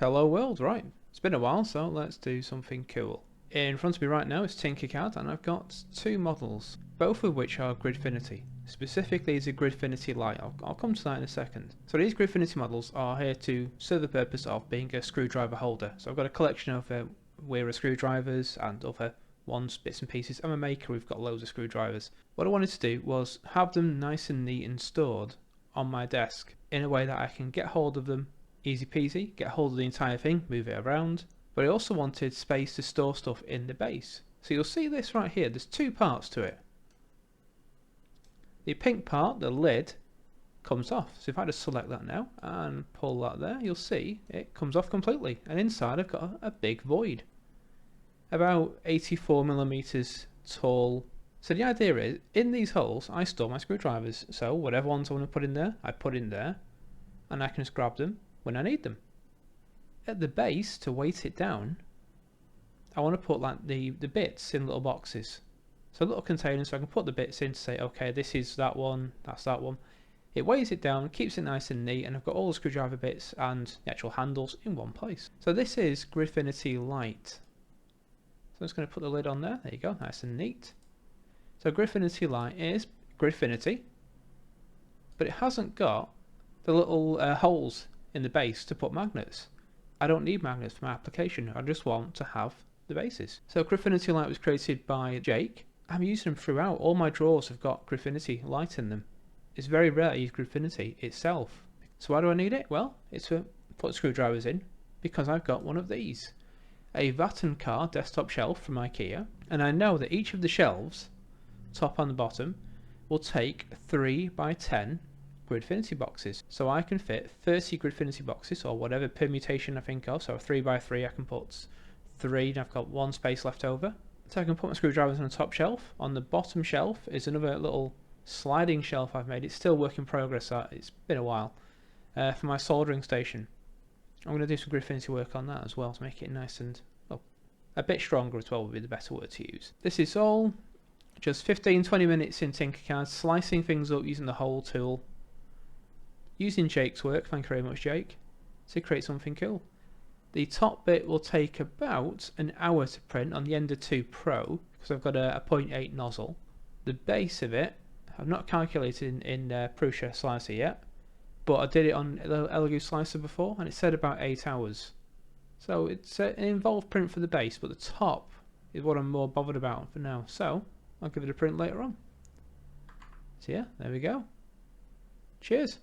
Hello world, right. It's been a while, so let's do something cool. In front of me right now is Tinkercad, and I've got two models, both of which are Gridfinity. Specifically is a Gridfinity Lite. I'll come to that in a second. So these Gridfinity models are here to serve the purpose of being a screwdriver holder. So I've got a collection of Wera screwdrivers and other ones, bits and pieces. I'm a maker, we've got loads of screwdrivers. What I wanted to do was have them nice and neat and stored on my desk in a way that I can get hold of them easy peasy, get hold of the entire thing, move it around. But I also wanted space to store stuff in the base. So you'll see this right here, there's two parts to it. The pink part, the lid, comes off. So if I just select that now and pull that there, you'll see it comes off completely. And inside I've got a big void. About 84 millimeters tall. So the idea is, in these holes I store my screwdrivers. So whatever ones I want to put in there, I put in there. And I can just grab them when I need them. At the base, to weight it down, I want to put like the bits in little boxes. So little containers so I can put the bits in to say, okay, this is that one, that's that one. It weighs it down, keeps it nice and neat, and I've got all the screwdriver bits and the actual handles in one place. So this is Gridfinity Lite. So I'm just going to put the lid on there. There you go, nice and neat. So Gridfinity Lite is Gridfinity, but it hasn't got the little holes in the base to put magnets. I don't need magnets for my application, I just want to have the bases. So Gridfinity Lite was created by Jake. I'm using them throughout. All my drawers have got Gridfinity Lite in them. It's very rare to use Gridfinity itself. So why do I need it? Well, it's to put screwdrivers in because I've got one of these. A Vattencar desktop shelf from IKEA, and I know that each of the shelves, top and the bottom, will take 3 by 10 Gridfinity boxes. So I can fit 30 Gridfinity boxes or whatever permutation I think of. So 3 by 3 I can put 3 and I've got one space left over. So I can put my screwdrivers on the top shelf. On the bottom shelf is another little sliding shelf I've made. It's still work in progress, it's been a while. For my soldering station. I'm going to do some Gridfinity work on that as well to make it nice and, well, a bit stronger as well would be the better word to use. This is all just 15-20 minutes in Tinkercad, slicing things up using the hole tool. Using Jake's work, thank you very much Jake, to create something cool. The top bit will take about an hour to print on the Ender 2 Pro because I've got a 0.8 nozzle. The base of it, I've not calculated in Prusa Slicer yet, but I did it on Elegoo Slicer before and it said about 8 hours. So it's an involved print for the base, but the top is what I'm more bothered about for now. So I'll give it a print later on. So yeah, there we go. Cheers.